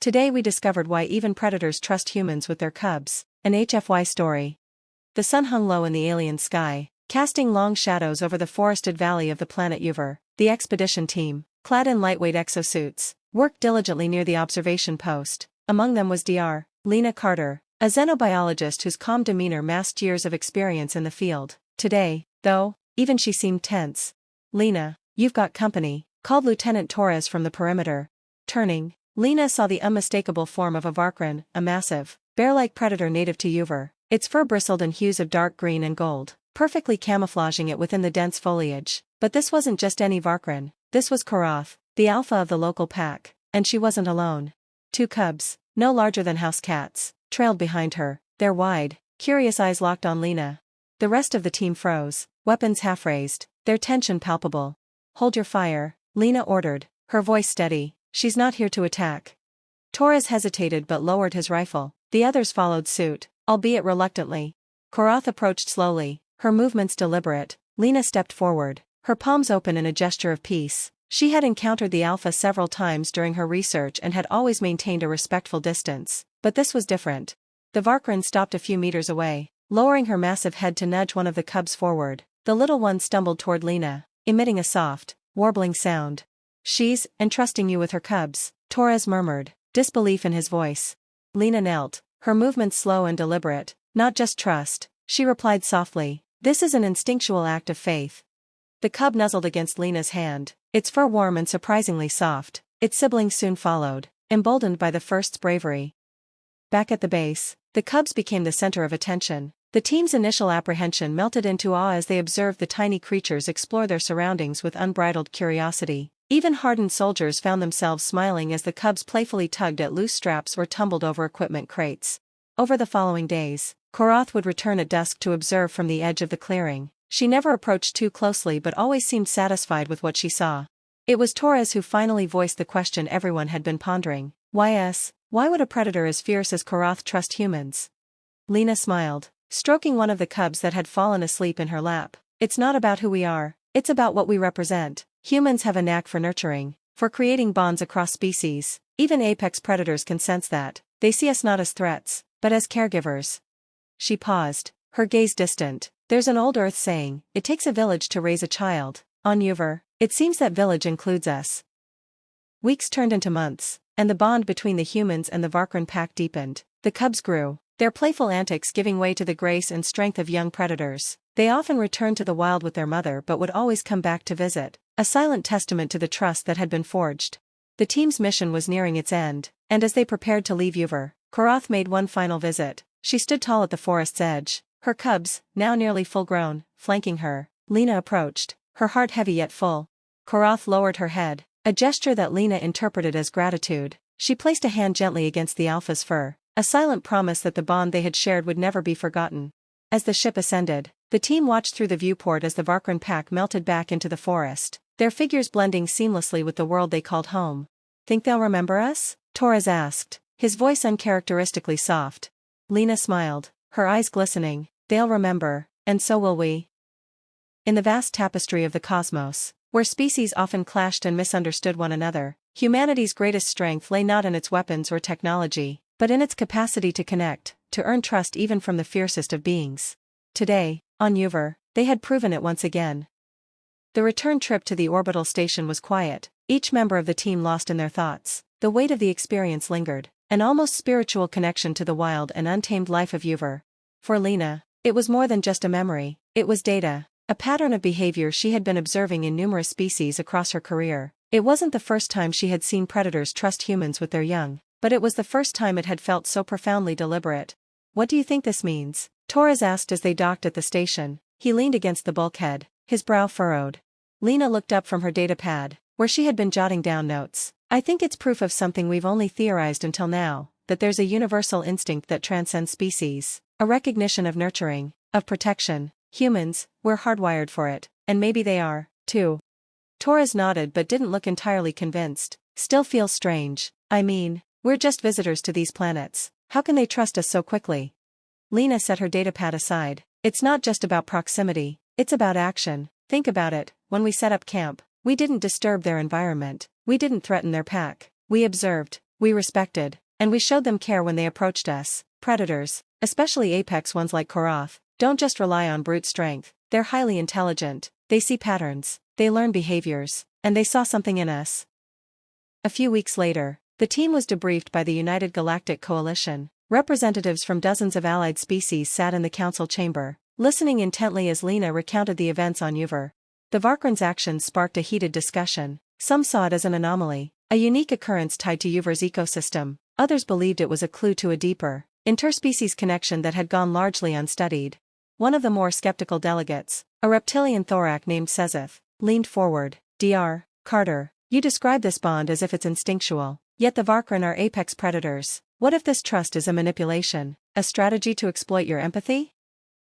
Today we discovered why even predators trust humans with their cubs, an HFY story. The sun hung low in the alien sky, casting long shadows over the forested valley of the planet Uver. The expedition team, clad in lightweight exosuits, worked diligently near the observation post. Among them was Dr. Lena Carter, a xenobiologist whose calm demeanor masked years of experience in the field. Today, though, even she seemed tense. "Lena, you've got company," called Lieutenant Torres from the perimeter. Turning, Lena saw the unmistakable form of a Varkran, a massive, bear-like predator native to Uver. Its fur bristled in hues of dark green and gold, perfectly camouflaging it within the dense foliage. But this wasn't just any Varkran, this was Korath, the alpha of the local pack, and she wasn't alone. Two cubs, no larger than house cats, trailed behind her, their wide, curious eyes locked on Lena. The rest of the team froze, weapons half-raised, their tension palpable. "Hold your fire," Lena ordered, her voice steady. "She's not here to attack." Torres hesitated but lowered his rifle. The others followed suit, albeit reluctantly. Korath approached slowly, her movements deliberate. Lena stepped forward, her palms open in a gesture of peace. She had encountered the alpha several times during her research and had always maintained a respectful distance, but this was different. The Varkran stopped a few meters away, lowering her massive head to nudge one of the cubs forward. The little one stumbled toward Lena, emitting a soft, warbling sound. "She's entrusting you with her cubs," Torres murmured, disbelief in his voice. Lena knelt, her movements slow and deliberate. "Not just trust," she replied softly. "This is an instinctual act of faith." The cub nuzzled against Lena's hand, its fur warm and surprisingly soft. Its siblings soon followed, emboldened by the first's bravery. Back at the base, the cubs became the center of attention. The team's initial apprehension melted into awe as they observed the tiny creatures explore their surroundings with unbridled curiosity. Even hardened soldiers found themselves smiling as the cubs playfully tugged at loose straps or tumbled over equipment crates. Over the following days, Korath would return at dusk to observe from the edge of the clearing. She never approached too closely but always seemed satisfied with what she saw. It was Torres who finally voiced the question everyone had been pondering. Why would a predator as fierce as Korath trust humans? Lena smiled, stroking one of the cubs that had fallen asleep in her lap. "It's not about who we are, it's about what we represent. Humans have a knack for nurturing, for creating bonds across species. Even apex predators can sense that. They see us not as threats, but as caregivers." She paused, her gaze distant. "There's an old Earth saying, it takes a village to raise a child. On Uver, it seems that village includes us." Weeks turned into months, and the bond between the humans and the Varkran pack deepened. The cubs grew, their playful antics giving way to the grace and strength of young predators. They often returned to the wild with their mother but would always come back to visit, a silent testament to the trust that had been forged. The team's mission was nearing its end, and as they prepared to leave Uver, Korath made one final visit. She stood tall at the forest's edge, her cubs, now nearly full-grown, flanking her. Lena approached, her heart heavy yet full. Korath lowered her head, a gesture that Lena interpreted as gratitude. She placed a hand gently against the alpha's fur, a silent promise that the bond they had shared would never be forgotten. As the ship ascended, the team watched through the viewport as the Varkran pack melted back into the forest, their figures blending seamlessly with the world they called home. "Think they'll remember us?" Torres asked, his voice uncharacteristically soft. Lena smiled, her eyes glistening. "They'll remember, and so will we." In the vast tapestry of the cosmos, where species often clashed and misunderstood one another, humanity's greatest strength lay not in its weapons or technology, but in its capacity to connect, to earn trust even from the fiercest of beings. Today, on Uver, they had proven it once again. The return trip to the orbital station was quiet, each member of the team lost in their thoughts. The weight of the experience lingered, an almost spiritual connection to the wild and untamed life of Uver. For Lena, it was more than just a memory, it was data, a pattern of behavior she had been observing in numerous species across her career. It wasn't the first time she had seen predators trust humans with their young, but it was the first time it had felt so profoundly deliberate. "What do you think this means?" Torres asked as they docked at the station. He leaned against the bulkhead, his brow furrowed. Lena looked up from her data pad, where she had been jotting down notes. "I think it's proof of something we've only theorized until now, that there's a universal instinct that transcends species, a recognition of nurturing, of protection. Humans, we're hardwired for it, and maybe they are, too." Torres nodded but didn't look entirely convinced. "Still feels strange. I mean, we're just visitors to these planets. How can they trust us so quickly?" Lena set her datapad aside. "It's not just about proximity, it's about action. Think about it, when we set up camp, we didn't disturb their environment, we didn't threaten their pack. We observed, we respected, and we showed them care when they approached us. Predators, especially apex ones like Korath, don't just rely on brute strength, they're highly intelligent, they see patterns, they learn behaviors, and they saw something in us. A few weeks later, the team was debriefed by the United Galactic Coalition. Representatives from dozens of allied species sat in the council chamber, listening intently as Lena recounted the events on Uver. The Varkran's actions sparked a heated discussion. Some saw it as an anomaly, a unique occurrence tied to Uver's ecosystem. Others believed it was a clue to a deeper, interspecies connection that had gone largely unstudied. One of the more skeptical delegates, a reptilian thorac named Sezeth, leaned forward. Dr. Carter, you describe this bond as if it's instinctual, yet the Varkran are apex predators. What if this trust is a manipulation, a strategy to exploit your empathy?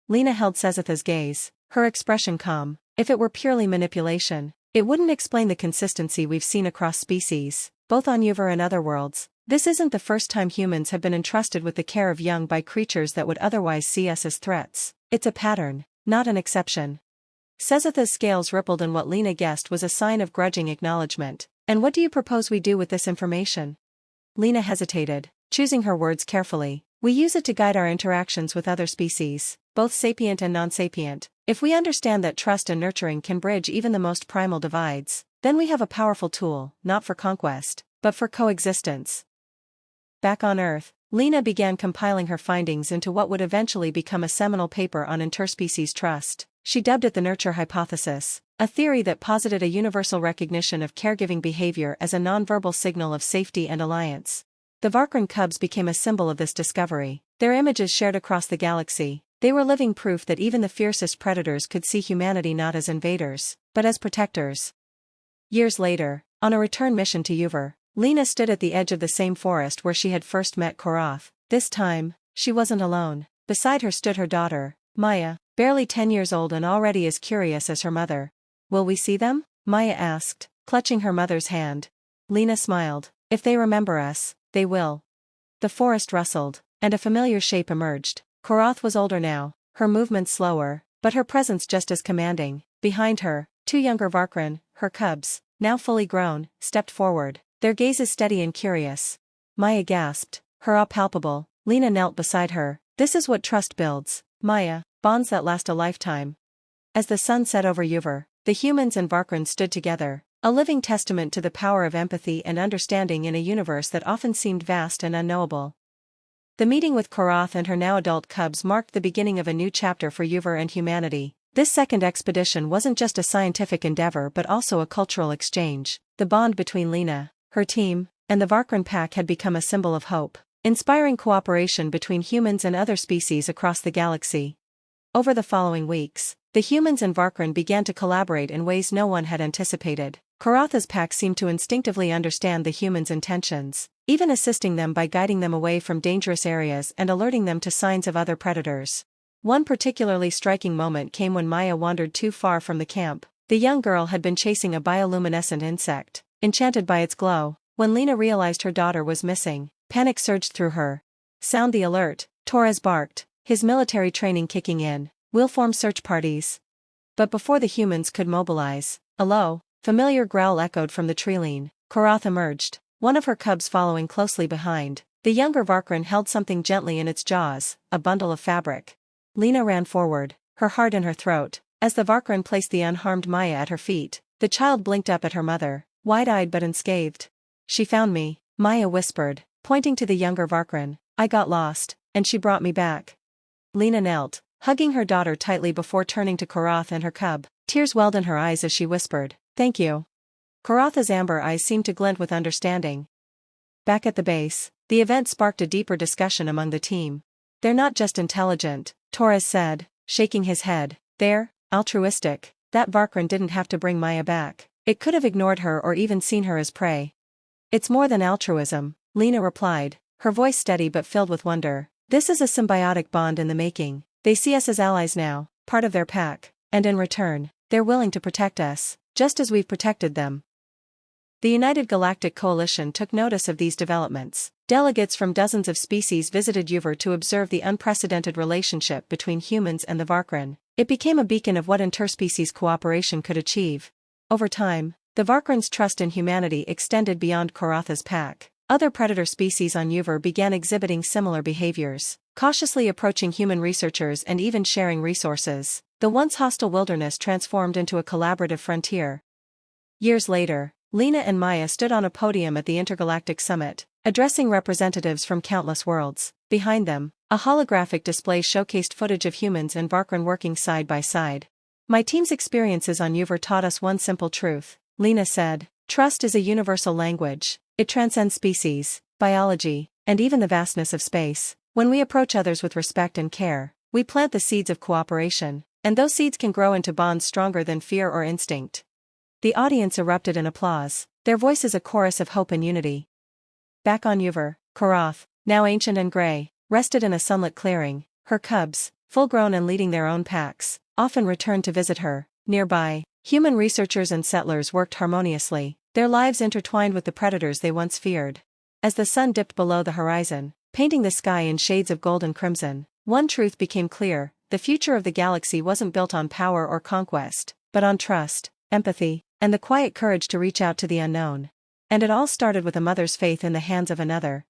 Lena held Sezeth's gaze, her expression calm. If it were purely manipulation, it wouldn't explain the consistency we've seen across species, both on Uver and other worlds. This isn't the first time humans have been entrusted with the care of young by creatures that would otherwise see us as threats. It's a pattern, not an exception. Sezeth's scales rippled in what Lena guessed was a sign of grudging acknowledgement. And what do you propose we do with this information? Lena hesitated, choosing her words carefully. We use it to guide our interactions with other species, both sapient and non-sapient. If we understand that trust and nurturing can bridge even the most primal divides, then we have a powerful tool, not for conquest, but for coexistence. Back on Earth, Lena began compiling her findings into what would eventually become a seminal paper on interspecies trust. She dubbed it the nurture hypothesis, a theory that posited a universal recognition of caregiving behavior as a nonverbal signal of safety and alliance. The Varkran cubs became a symbol of this discovery, their images shared across the galaxy. They were living proof that even the fiercest predators could see humanity not as invaders, but as protectors. Years later, on a return mission to Uver, Lena stood at the edge of the same forest where she had first met Korath. This time, she wasn't alone. Beside her stood her daughter, Maya, barely 10 years old and already as curious as her mother. Will we see them? Maya asked, clutching her mother's hand. Lena smiled. If they remember us, they will. The forest rustled, and a familiar shape emerged. Korath was older now, her movements slower, but her presence just as commanding. Behind her, 2 younger Varkran, her cubs, now fully grown, stepped forward, their gazes steady and curious. Maya gasped, her awe palpable. Lena knelt beside her. This is what trust builds, Maya, bonds that last a lifetime. As the sun set over Uver, the humans and Varkran stood together, a living testament to the power of empathy and understanding in a universe that often seemed vast and unknowable. The meeting with Korath and her now adult cubs marked the beginning of a new chapter for Uver and humanity. This second expedition wasn't just a scientific endeavor but also a cultural exchange. The bond between Lena, her team, and the Varkran pack had become a symbol of hope, inspiring cooperation between humans and other species across the galaxy. Over the following weeks, the humans and Varkran began to collaborate in ways no one had anticipated. Korath's pack seemed to instinctively understand the humans' intentions, even assisting them by guiding them away from dangerous areas and alerting them to signs of other predators. One particularly striking moment came when Maya wandered too far from the camp. The young girl had been chasing a bioluminescent insect, enchanted by its glow. When Lena realized her daughter was missing, panic surged through her. Sound the alert, Torres barked, his military training kicking in. We'll form search parties. But before the humans could mobilize, a low, familiar growl echoed from the treeline. Korath emerged, one of her cubs following closely behind. The younger Varkran held something gently in its jaws, a bundle of fabric. Lena ran forward, her heart in her throat. As the Varkran placed the unharmed Maya at her feet, the child blinked up at her mother, wide-eyed but unscathed. She found me, Maya whispered, pointing to the younger Varkran. I got lost, and she brought me back. Lena knelt, hugging her daughter tightly before turning to Korath and her cub. Tears welled in her eyes as she whispered, "Thank you." Korath's amber eyes seemed to glint with understanding. Back at the base, the event sparked a deeper discussion among the team. They're not just intelligent, Torres said, shaking his head. They're altruistic. That Varkran didn't have to bring Maya back. It could have ignored her or even seen her as prey. It's more than altruism, Lena replied, her voice steady but filled with wonder. This is a symbiotic bond in the making. They see us as allies now, part of their pack, and in return, they're willing to protect us, just as we've protected them. The United Galactic Coalition took notice of these developments. Delegates from dozens of species visited Uver to observe the unprecedented relationship between humans and the Varkran. It became a beacon of what interspecies cooperation could achieve. Over time, the Varkran's trust in humanity extended beyond Korath's pack. Other predator species on Uver began exhibiting similar behaviors, cautiously approaching human researchers and even sharing resources. The once hostile wilderness transformed into a collaborative frontier. Years later, Lena and Maya stood on a podium at the Intergalactic Summit, addressing representatives from countless worlds. Behind them, a holographic display showcased footage of humans and Varkran working side by side. My team's experiences on Uver taught us one simple truth, Lena said. Trust is a universal language. It transcends species, biology, and even the vastness of space. When we approach others with respect and care, we plant the seeds of cooperation, and those seeds can grow into bonds stronger than fear or instinct. The audience erupted in applause, their voices a chorus of hope and unity. Back on Uver, Karath, now ancient and gray, rested in a sunlit clearing. Her cubs, full-grown and leading their own packs, often returned to visit her. Nearby, human researchers and settlers worked harmoniously, their lives intertwined with the predators they once feared. As the sun dipped below the horizon, painting the sky in shades of gold and crimson, one truth became clear: the future of the galaxy wasn't built on power or conquest, but on trust, empathy, and the quiet courage to reach out to the unknown. And it all started with a mother's faith in the hands of another.